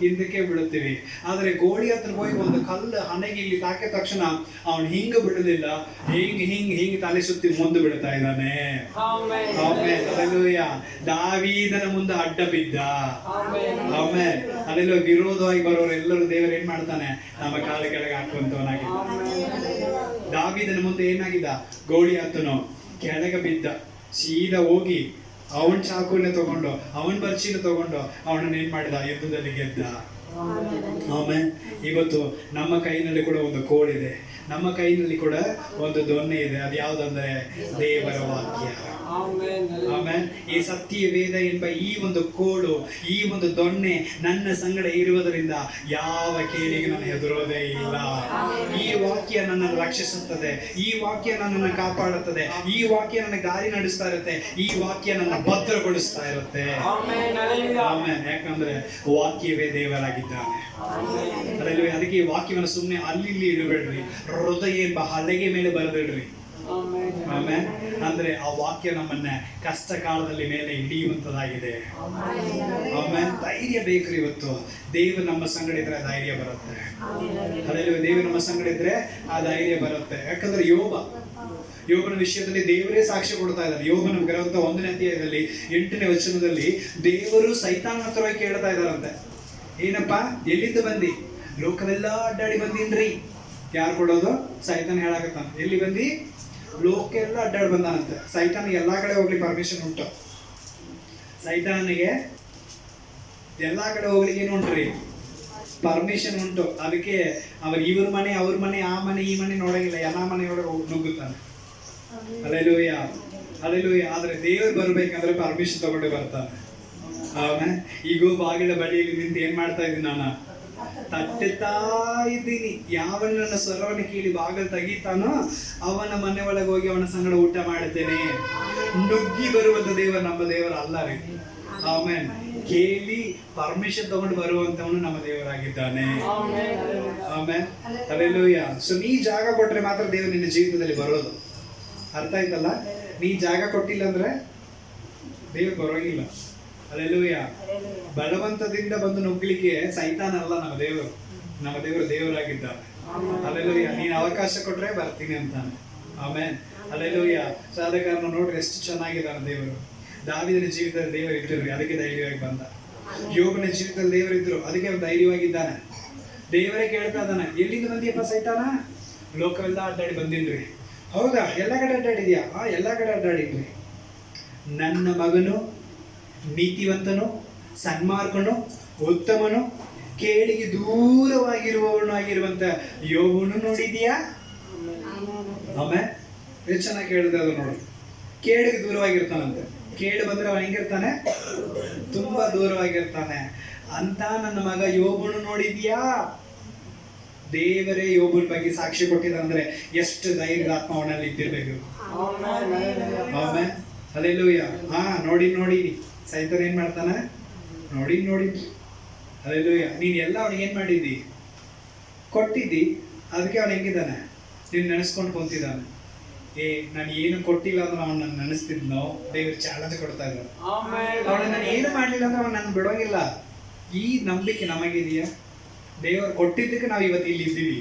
ಹಿಂದಕ್ಕೆ ಬಿಡುತ್ತೀವಿ. ಆದ್ರೆ ಗೋಳಿ ಹತ್ರ ಹೋಗಿ ಒಂದು ಕಲ್ಲು ಹಣೆಗೆ ಇಲ್ಲಿ ತಾಕಿದ ತಕ್ಷಣ ಅವನು ಹಿಂಗ ಬಿಡಲಿಲ್ಲ, ಹಿಂಗ್ ತಲೆ ಸುತ್ತಿ ಮುಂದೆ ಬಿಡ್ತಾ ಇದ್ದಾನೆ. ಆಮೇಲೆ ದಾವೀದನ ಮುಂದೆ ಅಡ್ಡ ಬಿದ್ದ. ಆಮೇಲೆ ಅದೆಲ್ಲ ವಿರೋಧವಾಗಿ ಬರೋರು ಎಲ್ಲರೂ ದೇವರು ಏನ್ ಮಾಡ್ತಾನೆ, ನಮ್ಮ ಕಾಲ ಕೆಳಗೆ ಹಾಕುವಂತವನಾಗಿದ್ದ. ದಾವೀದನ ಮುಂದೆ ಏನಾಗಿದ್ದ? ಗೋಳಿ ಹತ್ತನು ಕೆಳಗೆ ಬಿದ್ದ. ಸೀದಾ ಹೋಗಿ ಅವನ್ ಚಾಕುನ ತಗೊಂಡು, ಅವನ್ ಬರ್ಚಿನ ತಗೊಂಡು ಅವನನ್ನ ಏನ್ ಮಾಡಿದ? ಯುದ್ಧದಲ್ಲಿ ಗೆದ್ದ. ಆಮೇಲೆ ಇವತ್ತು ನಮ್ಮ ಕೈನಲ್ಲಿ ಕೂಡ ಒಂದು ಕೋಳಿದೆ, ನಮ್ಮ ಕೈನಲ್ಲಿ ಕೂಡ ಒಂದು ದೊಣ್ಣೆ ಇದೆ. ಅದು ಯಾವ್ದಂದ್ರೆ ದೇವರ ವಾಕ್ಯ. ಆಮೇಲೆ ಈ ಸತ್ಯ ವೇದ ಎಂಬ ಈ ಒಂದು ಕೋಳು, ಈ ಒಂದು ದೊಣ್ಣೆ ನನ್ನ ಸಂಗಡ ಇರುವುದರಿಂದ ಯಾವ ಕೇಳಿಗೆ ನಾನು ಹೆದರೋದೇ ಇಲ್ಲ. ಈ ವಾಕ್ಯ ನನ್ನನ್ನು ರಕ್ಷಿಸುತ್ತದೆ, ಈ ವಾಕ್ಯ ನನ್ನನ್ನು ಕಾಪಾಡುತ್ತದೆ, ಈ ವಾಕ್ಯ ನನಗೆ ದಾರಿ ನಡೆಸ್ತಾ ಇರುತ್ತೆ, ಈ ವಾಕ್ಯ ನನ್ನ ಭದ್ರಗೊಳಿಸ್ತಾ ಇರುತ್ತೆ. ಆಮೇಲೆ ಯಾಕಂದ್ರೆ ವಾಕ್ಯವೇ ದೇವರಾಗಿದ್ದಾನೆ. ಅದಕ್ಕೆ ಈ ವಾಕ್ಯವನ್ನು ಸುಮ್ಮನೆ ಅಲ್ಲಿ ಇಲ್ಲಿ ಇಡಬೇಡ್ರಿ, ಹೃದಯ ಎಂಬ ಹಲಗೆ ಮೇಲೆ ಬರೆದಿಡ್ರಿ. ಆಮೇಲೆ ಅಂದ್ರೆ ಆ ವಾಕ್ಯ ನಮ್ಮನ್ನ ಕಷ್ಟ ಕಾಲದಲ್ಲಿ ಮೇಲೆ ಹಿಡಿಯುವಂತದಾಗಿದೆ. ಆಮೇಲೆ ಧೈರ್ಯ ಬೇಕ್ರಿ. ಇವತ್ತು ದೇವರು ನಮ್ಮ ಸಂಗಡ ಇದ್ರೆ ಧೈರ್ಯ ಬರುತ್ತೆ. ಅದ್ರಲ್ಲಿ ದೇವರು ನಮ್ಮ ಸಂಗಡ ಇದ್ರೆ ಆ ಧೈರ್ಯ ಬರುತ್ತೆ. ಯಾಕಂದ್ರೆ ಯೋಬನ ವಿಷಯದಲ್ಲಿ ದೇವರೇ ಸಾಕ್ಷ್ಯ ಕೊಡ್ತಾ ಇದ್ದಾರೆ. ಯೋಬನ ಗ್ರಂಥ 1ನೇ ಅಧ್ಯಾಯದಲ್ಲಿ 8ನೇ ವಚನದಲ್ಲಿ ದೇವರು ಸೈತಾನ ಹತ್ರ ಕೇಳ್ತಾ ಇದ್ದಾರಂತೆ, ಏನಪ್ಪಾ ಎಲ್ಲಿಂದ ಬಂದಿ? ಲೋಕವೆಲ್ಲ ಅಡ್ಡಾಡಿ ಬಂದೀನ್ರಿ. ಯಾರು ಕೊಡೋದು? ಸೈತಾನ ಹೇಳಾಕತ್ತಾನ. ಎಲ್ಲಿ ಬಂದಿ? ಲೋಕ ಎಲ್ಲ ಅಡ್ಡಾಡಿ ಬಂದಾನಂತೆ. ಸೈತಾನಿಗೆ ಎಲ್ಲಾ ಕಡೆ ಹೋಗ್ಲಿ ಪರ್ಮಿಷನ್ ಉಂಟು. ಸೈತಾನಿಗೆ ಎಲ್ಲಾ ಕಡೆ ಹೋಗ್ಲಿಕ್ಕೆ ಏನು ಉಂಟ್ರಿ? ಪರ್ಮಿಷನ್ ಉಂಟು. ಅದಕ್ಕೆ ಅವ್ರು ಇವ್ರ ಮನೆ, ಅವ್ರ ಮನೆ, ಆ ಮನೆ, ಈ ಮನೆ ನೋಡಂಗಿಲ್ಲ, ಎಲ್ಲಾ ಮನೆಯೊಳಗೆ ನುಗ್ಗುತ್ತಾನೆ. Alleluia, alleluia. ಆದ್ರೆ ದೇವ್ರು ಬರ್ಬೇಕಂದ್ರೆ ಪರ್ಮಿಷನ್ ತಗೊಂಡು ಬರ್ತಾನೆ. ಆಮೇಲೆ ಈಗ ಬಾಗಿಲ ಬಳಿಯಲ್ಲಿ ನಿಂತು ಏನ್ ಮಾಡ್ತಾ ಇದ್ದೀನಿ? ನಾನು ತಟ್ಟುತ್ತಾ ಇದ್ದೀನಿ. ಯಾವನ ನನ್ನ ಸ್ವರವನ್ನು ಕೇಳಿ ಬಾಗಿಲು ತೆಗಿತಾನೋ ಅವನ ಮನೆ ಒಳಗೆ ಹೋಗಿ ಅವನ ಸಂಗಡ ಊಟ ಮಾಡುತ್ತೇನೆ. ನುಗ್ಗಿ ಬರುವಂತ ದೇವರು ನಮ್ಮ ದೇವರ ಅಲ್ಲ ರೀ. ಆಮೇಲೆ ಕೇಳಿ ಪರ್ಮಿಷನ್ ತಗೊಂಡು ಬರುವಂತವನು ನಮ್ಮ ದೇವರಾಗಿದ್ದಾನೆ. ಆಮೇಲೆ ಅಲ್ಲೆಲ್ಲೂಯ್ಯ. ಸೊ ನೀ ಜಾಗ ಕೊಟ್ರೆ ಮಾತ್ರ ದೇವರು ನಿನ್ನ ಜೀವಿತದಲ್ಲಿ ಬರೋದು. ಅರ್ಥ ಆಯ್ತಲ್ಲ? ನೀ ಜಾಗ ಕೊಟ್ಟಿಲ್ಲ ಅಂದ್ರೆ ದೇವರು ಬರೋಗಿಲ್ಲ. ಅಲ್ಲೆಲ್ಲೂಯ್ಯ. ಬಲವಂತದಿಂದ ಬಂದು ನುಗ್ಗಲಿಕ್ಕೆ ಸೈತಾನ ಅಲ್ಲ ನಮ್ಮ ದೇವರು. ನಮ್ಮ ದೇವರು ದೇವರಾಗಿದ್ದಾನೆ. ಅಲ್ಲೆಲ್ಲೂಯ್ಯ. ನೀನು ಅವಕಾಶ ಕೊಟ್ರೆ ಬರ್ತೀನಿ ಅಂತಾನೆ. ಆಮೇಲೆ ಅಲ್ಲೆಲ್ಲೂಯ್ಯ. ಸೊ ಆದ ಕಾರಣ ನೋಡ್ರಿ ಎಷ್ಟು ಚೆನ್ನಾಗಿದ್ದಾನೆ ದೇವರು. ದಾವೀದನ ಜೀವಿತದಲ್ಲಿ ದೇವರು ಇದ್ರು, ಅದಕ್ಕೆ ಧೈರ್ಯವಾಗಿ ಬಂದ. ಯೋಬನ ಜೀವಿತದಲ್ಲಿ ದೇವರು ಇದ್ರು, ಅದಕ್ಕೆ ಅವನು ಧೈರ್ಯವಾಗಿದ್ದಾನೆ. ದೇವರೇ ಕೇಳ್ತಾ ಇದ್ದಾನೆ, ಎಲ್ಲಿಂದ ಬಂದಿಯಪ್ಪ ಸೈತಾನ? ಲೋಕವೆಲ್ಲ ಅಡ್ಡಾಡಿ ಬಂದಿನ್ರಿ. ಹೌದಾ? ಎಲ್ಲ ಕಡೆ ಅಡ್ಡಾಡಿದ್ಯಾ? ಎಲ್ಲ ಕಡೆ ಅಡ್ಡಾಡಿದ್ರಿ. ನನ್ನ ಮಗನು ನೀತಿವಂತನು, ಸನ್ಮಾರ್ಗನು, ಉತ್ತಮನು, ಕೇಡಿಗೆ ದೂರವಾಗಿರುವವನು ಆಗಿರುವಂತ ಯೋಬನು ನೋಡಿದ್ಯಾ? ಆಮೇಲೆ ಎಷ್ಟು ಚೆನ್ನಾಗಿ ಕೇಳಿದೆ ಅದು ನೋಡಿ. ಕೇಡಿಗೆ ದೂರವಾಗಿರ್ತಾನಂತೆ. ಕೇಡು ಬಂದ್ರೆ ಅವನು ಹೆಂಗಿರ್ತಾನೆ? ತುಂಬಾ ದೂರವಾಗಿರ್ತಾನೆ ಅಂತ ನನ್ನ ಮಗ ಯೋಬನು ನೋಡಿದ್ಯಾ? ದೇವರೇ ಯೋಬನ ಬಗ್ಗೆ ಸಾಕ್ಷಿ ಕೊಟ್ಟಿದಂದ್ರೆ ಎಷ್ಟು ಧೈರ್ಯದ ಆತ್ಮ ಅವನಲ್ಲಿ ಇದ್ದಿರ್ಬೇಕು. ಆಮೇಲೆ ಅಲ್ಲೆಲ್ಲೂಯ್ಯ. ನೋಡಿ ಸೈತಾನ ಏನ್ ಮಾಡ್ತಾನೆ? ನೋಡಿ ಅಲ್ಲೆಲ್ಲೂಯ್ಯ. ನೀನ್ ಎಲ್ಲ ಅವನಿಗೆ ಏನ್ ಮಾಡಿದ್ದಿ? ಕೊಟ್ಟಿದ್ದಿ. ಅದಕ್ಕೆ ಅವನು ಹೆಂಗಿದ್ದಾನೆ? ನೀನ್ ನೆನೆಸ್ಕೊಂಡು ಕುಂತಿದ್ದಾನೆ. ನಾನು ಏನು ಕೊಟ್ಟಿಲ್ಲ ಅಂದ್ರೆ ಅವನು ನನ್ನ ನೆನೆಸ್ತಿದ್ನೋ, ದೇವ್ರು ಚಾಲೆಂಜ್ ಕೊಡ್ತಾ ಇದ್ದಾನೆ. ಅವನು ನಾನು ಏನು ಮಾಡ್ಲಿಲ್ಲ ಅಂದ್ರೆ ಅವನು ನನ್ನ ಬಿಡೋಂಗಿಲ್ಲ. ಈ ನಂಬಿಕೆ ನಮಗಿದೆಯಾ? ದೇವರು ಕೊಟ್ಟಿದ್ದಕ್ಕೆ ನಾವು ಇವತ್ತು ಇಲ್ಲಿ ಇದ್ದೀವಿ.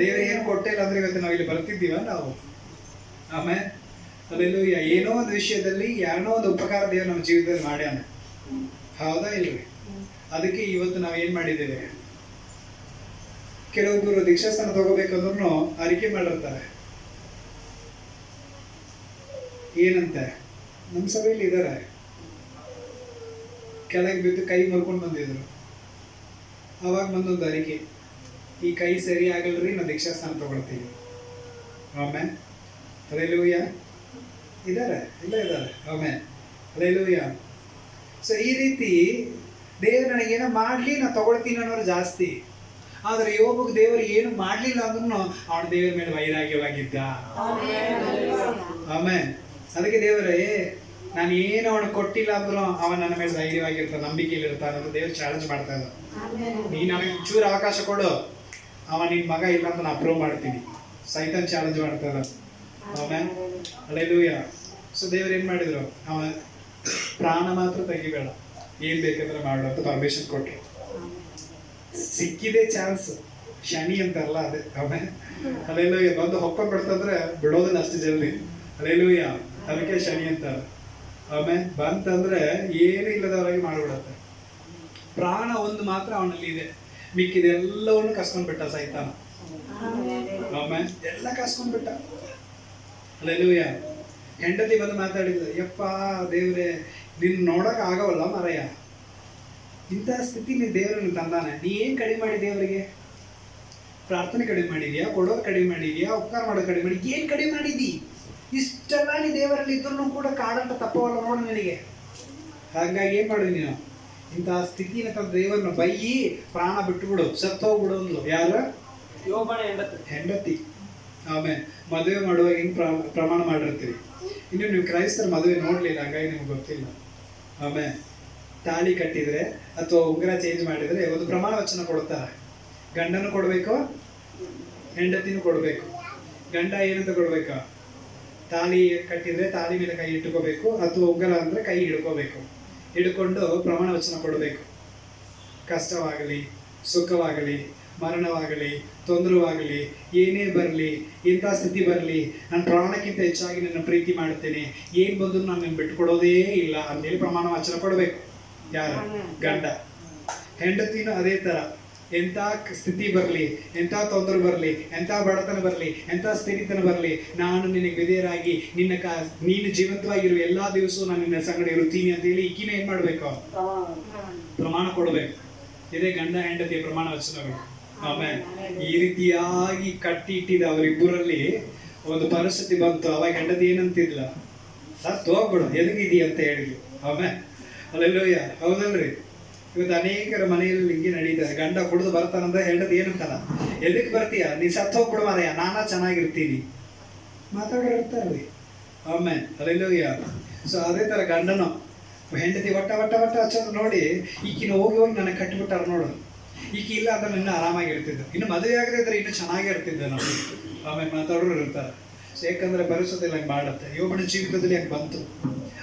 ದೇವರು ಏನು ಕೊಟ್ಟಿಲ್ಲ ಅಂದ್ರೆ ಇವತ್ತು ನಾವು ಇಲ್ಲಿ ಬರ್ತಿದ್ದೀವ ನಾವು? ಆಮೇಲೆ ಅಲ್ಲೆಲ್ಲೂಯ್ಯ. ಏನೋ ಒಂದು ವಿಷಯದಲ್ಲಿ ಏನೋ ಒಂದು ಉಪಕಾರ ದೇವರು ನಮ್ಮ ಜೀವಿತದಲ್ಲಿ ಮಾಡ್ಯಾನ, ಹೌದಾ ಇಲ್ರಿ? ಅದಕ್ಕೆ ಇವತ್ತು ನಾವು ಏನ್ ಮಾಡಿದ್ದೇವೆ, ಕೆಲವೊಬ್ಬರು ದೀಕ್ಷಾಸ್ಥಾನ ತಗೋಬೇಕಂದ್ರೂ ಅರಿಕೆ ಮಾಡಿರ್ತಾರೆ. ಏನಂತ ನಮ್ಮ ಸಭೆಯಲ್ಲಿ ಇದ್ದಾರೆ, ಕೆಳಗೆ ಬಿದ್ದು ಕೈ ಮುರ್ಕೊಂಡು ಬಂದಿದ್ರು. ಅವಾಗ ಬಂದೊಂದು ಅರಿಕೆ, ಈ ಕೈ ಸರಿ ಆಗಲ್ರಿ, ನಾವು ದೀಕ್ಷಾಸ್ಥಾನ ತಗೊಳ್ತೀವಿ. ಆಮೇಲೆ ಹಲ್ಲೆಲೂಯಾ. ಇದ್ದಾರೆ, ಇದ್ದಾರೆ. ಆಮೇಲೆ ಹಲ್ಲೆಲೂಯಾ. ಸೊ ಈ ರೀತಿ ದೇವರು ನನಗೇನೋ ಮಾಡಲಿ ನಾನು ತಗೊಳ್ತೀನಿ ಅನ್ನೋರು ಜಾಸ್ತಿ. ಆದರೆ ಯೋಬಗೆ ದೇವರು ಏನು ಮಾಡಲಿಲ್ಲ ಅಂದ್ರೂ ಅವನ ದೇವರ ಮೇಲೆ ವೈರಾಗ್ಯವಾಗಿದ್ದ. ಆಮೇಲೆ ಅದಕ್ಕೆ ದೇವರೇ ನಾನು ಏನು ಅವನು ಕೊಟ್ಟಿಲ್ಲ ಅಂದ್ರೂ ಅವನ ನನ್ನ ಮೇಲೆ ಧೈರ್ಯವಾಗಿರ್ತಾನೆ, ನಂಬಿಕೆಯಲ್ಲಿ ಇರ್ತಾನೆ ಅಂತ ದೇವ್ರು ಚಾಲೆಂಜ್ ಮಾಡ್ತಾ ಇದ್ದ. ನೀನು ಅವನಿಗೆ ಚೂರು ಅವಕಾಶ ಕೊಡು, ಅವ ನಿನ್ನ ಮಗ ಇಲ್ಲ ಅಂತ ನಾನು ಅಪ್ರೂವ್ ಮಾಡ್ತೀನಿ. ಸೈತಾನ್ ಚಾಲೆಂಜ್ ಮಾಡ್ತಾ ಇದ್ದ. ಆಮೇಲೆ ಹಲ್ಲೆಲೂಯಾ. ಸೊ ದೇವ್ರು ಏನು ಮಾಡಿದ್ರು, ಅವ ಪ್ರಾಣ ಮಾತ್ರ ತೆಗಿಬೇಡ, ಏನ್ ಬೇಕಂದ್ರೆ ಮಾಡು ಅಂತ ಪರ್ಮಿಷನ್ ಕೊಟ್ರು. ಸಿಕ್ಕಿದೆ ಚಾನ್ಸ್, ಶನಿ ಅಂತಾರಲ್ಲ ಅದೇ. ಆಮೇಲೆ ಹಲ್ಲೆಲೂಯಾ. ಬಂದು ಹೊಕ್ಕೊಂಡು ಬಿಡ್ತಂದ್ರೆ ಬಿಡೋದಿಲ್ಲ ಅಷ್ಟು ಜಲ್ದಿ. ಹಲ್ಲೆಲೂಯಾ. ಅದಕ್ಕೆ ಶನಿ ಅಂತಾರೆ. ಆಮೇಲೆ ಬಂತಂದ್ರೆ ಏನು ಇಲ್ಲದವರಾಗಿ ಮಾಡಿಬಿಡತ್ತೆ. ಪ್ರಾಣ ಒಂದು ಮಾತ್ರ ಅವನಲ್ಲಿ ಇದೆ, ಮಿಕ್ಕಿದೆಲ್ಲವನ್ನು ಕಸ್ಕೊಂಡ್ಬಿಟ್ಟ ಸೈತಾನ. ಆಮೇಲೆ ಎಲ್ಲ ಕಸ್ಕೊಂಡ್ಬಿಟ್ಟ. ಹಲ್ಲೆಲೂಯಾ. ಹೆಂಡತಿ ಬಂದು ಮಾತಾಡಿದ್ರು, ಯಪ್ಪ ದೇವ್ರೆ ನಿನ್ನ ನೋಡಕ್ ಆಗವಲ್ಲ ಮರಯ್ಯ, ಇಂಥ ಸ್ಥಿತಿ ನೀನು ದೇವ್ರನ್ನ ತಂದಾನೆ, ನೀ ಏನು ಕಡಿಮೆ ಮಾಡಿ ದೇವರಿಗೆ? ಪ್ರಾರ್ಥನೆ ಕಡಿಮೆ ಮಾಡಿದ್ಯಾ, ಕೊಡೋದು ಕಡಿಮೆ ಮಾಡಿದ್ಯಾ, ಉಪಕಾರ ಮಾಡೋದು ಕಡಿಮೆ ಮಾಡಿ, ಏನು ಕಡಿಮೆ ಮಾಡಿದ್ದಿ? ಇಷ್ಟೆಲ್ಲ ನೀ ದೇವರಲ್ಲಿ ಇದ್ರೂ ಕೂಡ ಕಾಡಂತ ತಪ್ಪವಲ್ಲ ನೋಡು ನಿನಗೆ. ಹಾಗಾಗಿ ಏನು ಮಾಡಿದ್ವಿ ನೀನು? ಇಂತಹ ಸ್ಥಿತಿನ ತಂದ ದೇವರನ್ನ ಬೈಯಿ ಪ್ರಾಣ ಬಿಟ್ಟುಬಿಡು, ಸತ್ತೋಗ್ಬಿಡು ಅಂದ್ಲು. ಯಾರು? ಯೋಬನ ಹೆಂಡತಿ. ಆಮೇಲೆ ಮದುವೆ ಮಾಡುವಾಗ ಹಿಂಗೆ ಪ್ರಮಾಣ ಮಾಡಿರ್ತೀವಿ. ಇನ್ನು ನೀವು ಕ್ರೈಸ್ತರ ಮದುವೆ ನೋಡಲಿಲ್ಲ, ಹಾಗಾಗಿ ನಿಮ್ಗೆ ಗೊತ್ತಿಲ್ಲ. ಆಮೇಲೆ ತಾಳಿ ಕಟ್ಟಿದರೆ ಅಥವಾ ಉಂಗುರ ಚೇಂಜ್ ಮಾಡಿದರೆ ಒಂದು ಪ್ರಮಾಣ ವಚನ ಕೊಡ್ತಾರೆ. ಗಂಡನೂ ಕೊಡಬೇಕು, ಹೆಂಡತಿನೂ ಕೊಡಬೇಕು. ಗಂಡ ಏನಂತ ಕೊಡ್ಬೇಕಾ? ತಾಳಿ ಕಟ್ಟಿದರೆ ತಾಳಿ ಮೇಲೆ ಕೈ ಇಟ್ಕೋಬೇಕು, ಅಥವಾ ಉಂಗುರ ಅಂದರೆ ಕೈ ಹಿಡ್ಕೋಬೇಕು. ಹಿಡ್ಕೊಂಡು ಪ್ರಮಾಣ ವಚನ ಕೊಡಬೇಕು. ಕಷ್ಟವಾಗಲಿ, ಸುಖವಾಗಲಿ, ಮರಣವಾಗಲಿ, ತೊಂದರೆವಾಗಲಿ, ಏನೇ ಬರಲಿ, ಎಂಥ ಸ್ಥಿತಿ ಬರಲಿ, ನಾನು ಪ್ರಾಣಕ್ಕಿಂತ ಹೆಚ್ಚಾಗಿ ನನ್ನ ಪ್ರೀತಿ ಮಾಡುತ್ತೇನೆ, ಏನು ಬಂದರೂ ನಾನು ನಿನ್ನ ಬಿಟ್ಟುಕೊಡೋದೇ ಇಲ್ಲ ಅಂತೇಳಿ ಪ್ರಮಾಣ ವಚನ ಕೊಡಬೇಕು. ಯಾರು? ಗಂಡ. ಹೆಂಡತಿನೂ ಅದೇ ಥರ. ಎಂಥ ಸ್ಥಿತಿ ಬರಲಿ, ಎಂಥ ತೊಂದರೆ ಬರಲಿ, ಎಂಥ ಬಡತನ ಬರಲಿ, ಎಂಥ ಸ್ಥಿತಿತನ ಬರಲಿ, ನಾನು ನಿನಗೆ ವಿಧೇಯರಾಗಿ ನೀನು ಜೀವಂತವಾಗಿರುವ ಎಲ್ಲ ದಿವಸವೂ ನಾನು ನಿನ್ನ ಸಂಗಡ ಇರುತ್ತೀನಿ ಅಂತೇಳಿ ಈಕಿನ ಏನು ಮಾಡಬೇಕು? ಪ್ರಮಾಣ ಕೊಡಬೇಕು. ಇದೇ ಗಂಡ ಹೆಂಡತಿಯ ಪ್ರಮಾಣ ವಚನಗಳು. ಆಮೇಲೆ ಈ ರೀತಿಯಾಗಿ ಕಟ್ಟಿ ಇಟ್ಟಿದ್ದ ಅವರಿಬ್ಬರಲ್ಲಿ ಒಂದು ಪರಿಸ್ಥಿತಿ ಬಂತು. ಅವಾಗ ಹೆಂಡತಿ ಏನಂತಿದ್ಲ? ಸತ್ತು ಹೋಗ್ಬಿಡು, ಎದಗಿದೀಯ ಅಂತ ಹೇಳಿದ್ಲು. ಆಮೇಲೆ ಅಲ್ಲೆಲ್ಲೋಯ್ಯ, ಹೌದಲ್ರಿ? ಇವತ್ತು ಅನೇಕರ ಮನೆಯಲ್ಲಿ ಹಿಂಗೆ ನಡೀತಾರೆ. ಗಂಡ ಕುಡಿದು ಬರ್ತಾನಂದ್ರೆ ಹೆಂಡತಿ ಏನಂತಾರ? ಎದಕ್ಕೆ ಬರ್ತೀಯ, ನೀ ಸತ್ತು ಹೋಗ್ಬಿಡು ಮಾರಯ್ಯ, ನಾನಾ ಚೆನ್ನಾಗಿರ್ತೀನಿ ಮಾತಾಡೋರು ಇರ್ತಾರ್ರಿ. ಆಮೇಲೆ ಅಲ್ಲೆಲ್ಲೋಯ್ಯ. ಸೊ ಅದೇ ಥರ ಗಂಡನು ಹೆಂಡತಿ ಒಟ್ಟ ಹಚ್ಚೋದು ನೋಡಿ ಈಕಿನ ಹೋಗಿ ನನಗೆ ಕಟ್ಟಿಬಿಟ್ಟಾರ ನೋಡು, ಈಕಿ ಇಲ್ಲ ಅಂದ್ರೆ ಇನ್ನೂ ಆರಾಮಾಗಿರ್ತಿದ್ದೆ, ಇನ್ನು ಮದುವೆ ಆಗದೆ ಇದ್ರೆ ಇನ್ನೂ ಚೆನ್ನಾಗಿರ್ತಿದ್ದೆ ನಾವು. ಆಮೇಲೆ ಮಾತಾಡೋರು ಇರ್ತಾರೆ. ಸೊ ಯಾಕಂದರೆ ಪರಿಸ್ಥಿತಿಯಲ್ಲಿ ಹಂಗೆ ಮಾಡುತ್ತೆ. ಯೋಬನ ಜೀವಿತದಲ್ಲಿ ಹಂಗೆ ಬಂತು.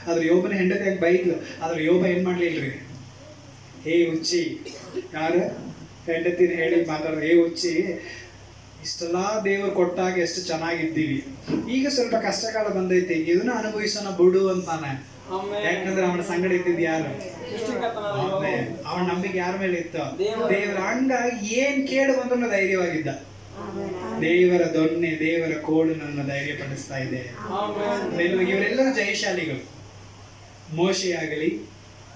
ಆದ್ರೆ ಯೋಬನ ಹೆಂಡತಿ ಹಂಗೆ ಬೈದ್ಲು. ಆದ್ರೆ ಯೋಬ ಏನು ಮಾಡಲಿಲ್ಲರಿ? ಹೇ ಹುಚ್ಚಿ, ಯಾರು? ಹೆಂಡತಿನ ಹೇಳಿ ಮಾತಾಡೋದು, ಹೇ ಹುಚ್ಚಿ, ಇಷ್ಟೆಲ್ಲ ದೇವರು ಕೊಟ್ಟಾಗ ಎಷ್ಟು ಚೆನ್ನಾಗಿದ್ದೀವಿ, ಈಗ ಸ್ವಲ್ಪ ಕಷ್ಟಕಾಲ ಬಂದೈತಿ, ಇದನ್ನ ಅನುಭವಿಸೋಣ ಬಿಡು ಅಂತಾನೆ. ಯಾಕಂದ್ರೆ ಅವನ ಸಂಗಡ ಇದ್ದಿದ್ದು ಯಾರು? ಅವನ ನಂಬಿಕೆ ಯಾರ ಮೇಲೆ ಇತ್ತು? ದೇವರ. ಹಂಗಾಗಿ ಏನ್ ಕೇಳು ಬಂದ್ರು ಧೈರ್ಯವಾಗಿದ್ದ. ದೇವರ ದೊಣ್ಣೆ, ದೇವರ ಕೋಡು ನನ್ನ ಧೈರ್ಯ ಪಡಿಸ್ತಾ ಇದೆ. ಇವರೆಲ್ಲರೂ ಜಯಶಾಲಿಗಳು. ಮೋಶೆ ಆಗಲಿ,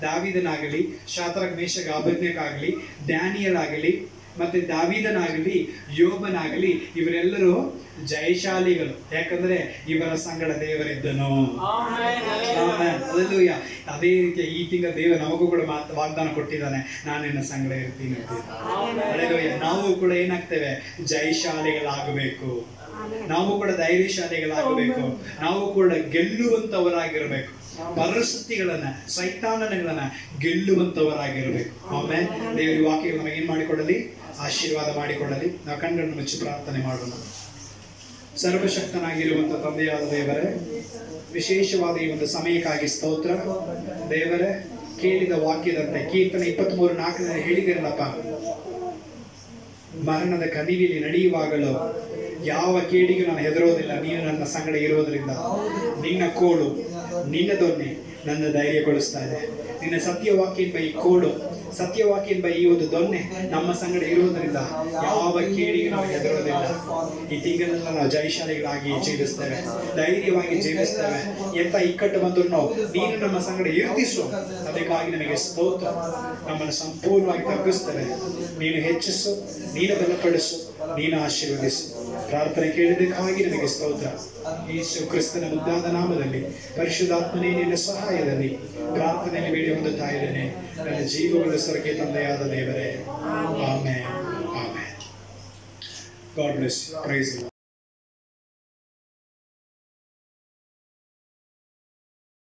ದಾವಿದನಾಗಲಿ, ಶಾದ್ರಕ್ ಮೇಷಕ್ ಅಬೇದ್ನೆಗೋಗಾಗಲಿ, ಡ್ಯಾನಿಯಲ್ ಆಗಲಿ, ಮತ್ತೆ ದಾವಿದನಾಗಲಿ, ಯೋಬನಾಗಲಿ, ಇವರೆಲ್ಲರೂ ಜಯಶಾಲಿಗಳು. ಯಾಕಂದ್ರೆ ಇವರ ಸಂಗಡ ದೇವರಿದ್ದನು. ಅಲ್ಲೂಯ್ಯ. ಅದೇ ರೀತಿಯ ಈ ತಿಂಗಳ ದೇವ ನಮಗೂ ಕೂಡ ವಾಗ್ದಾನ ಕೊಟ್ಟಿದ್ದಾನೆ, ನಾನು ನಿನ್ನ ಸಂಗಡ ಇರ್ತೀನಿ ಅಂತ. ಅಲ್ಲೂಯ್ಯ. ನಾವು ಕೂಡ ಏನಾಗ್ತೇವೆ? ಜಯಶಾಲಿಗಳಾಗಬೇಕು. ನಾವು ಕೂಡ ಧೈರ್ಯಶಾಲಿಗಳಾಗಬೇಕು. ನಾವು ಕೂಡ ಗೆಲ್ಲುವಂತವರಾಗಿರ್ಬೇಕು. ಪರಿಸ್ಥಿತಿಗಳನ್ನ, ಸೈತಾನಗಳನ್ನ ಗೆಲ್ಲುವಂತವರಾಗಿರ್ಬೇಕು. ಆಮೇಲೆ ದೇವರ ವಾಕ್ಯ ನಮಗೆ ಏನ್ ಮಾಡಿಕೊಡಲಿ? ಆಶೀರ್ವಾದ ಮಾಡಿಕೊಡಲಿ. ನಾವು ಕಣ್ಣನ್ನು ಮುಚ್ಚಿ ಪ್ರಾರ್ಥನೆ ಮಾಡೋಣ. ಸರ್ವಶಕ್ತನಾಗಿರುವಂಥ ತಂದೆಯಾದ ದೇವರೇ, ವಿಶೇಷವಾದ ಈ ಒಂದು ಸಮಯಕ್ಕಾಗಿ ಸ್ತೋತ್ರ. ದೇವರೇ, ಕೇಳಿದ ವಾಕ್ಯದಂತೆ ಕೀರ್ತನೆ 23:4 ಹೇಳಿದಿರಲ್ಲಪ್ಪ, ಮರಣದ ಕಣಿವೆಯಲ್ಲಿ ನಡೆಯುವಾಗಲೂ ಯಾವ ಕೇಡಿಗೂ ನಾನು ಹೆದರೋದಿಲ್ಲ, ನೀನು ನನ್ನ ಸಂಗಡ ಇರೋದ್ರಿಂದ. ನಿನ್ನ ಕೋಲು, ನಿನ್ನ ದೊನ್ನೆ ನನ್ನ ಧೈರ್ಯಗೊಳಿಸ್ತಾ ಇದೆ. ನಿನ್ನ ಸತ್ಯವಾಕ್ಯ ಎಂಬ ಈ ಕೋಲು, ಸತ್ಯವಾಕ್ಯ ಎಂಬ ಈ ಒಂದು ದೊನ್ನೆ ನಮ್ಮ ಸಂಗಡ ಇರುವುದರಿಂದ ಯಾವ ಕೇಡಿಗೂ ನಾವು ಹೆದರೋದಿಲ್ಲ. ಈ ತಿಂಗಳೆಲ್ಲ ನಾವು ಜಯಶಾಲಿಗಳಾಗಿ ಜೀವಿಸ್ತೇವೆ, ಧೈರ್ಯವಾಗಿ ಜೀವಿಸ್ತೇವೆ. ಎಂತ ಇಕ್ಕಟ್ಟು ಬಂದರೂ ನೀನು ನಮ್ಮ ಸಂಗಡ ಇರ್ತಿಸು, ಅದಕ್ಕಾಗಿ ನಮಗೆ ಸ್ತೋತ್ರ. ನಮ್ಮನ್ನು ಸಂಪೂರ್ಣವಾಗಿ ತಗ್ಗಿಸ್ತೇವೆ. ನೀನು ಹೆಚ್ಚಿಸು, ನೀನು ಬಲಪಡಿಸು, ನೀನು ಆಶೀರ್ವದಿಸು. ಪ್ರಾರ್ಥನೆ ಕೇಳಿದ್ದಕ್ಕಾಗಿ ನಮಗೆ ಸ್ತೋತ್ರ. ಯೇಸು ಕ್ರಿಸ್ತನ ಮುದ್ದಾದ ನಾಮದಲ್ಲಿ ಪರಿಶುದ್ಧಾತ್ಮನೇ ನಿನ್ನ ಸಹಾಯದಲ್ಲಿ ಪ್ರಾರ್ಥನೆಯಲ್ಲಿ ಬೇಡಿ ಹೊಂದುತ್ತಾ ಇದ್ದೇನೆ. ನನ್ನ ಜೀವಗಳ ಸ್ವರ್ಗೀಯ ತಂದೆಯಾದ ದೇವರೇ, amen, amen. God bless you. Praise you.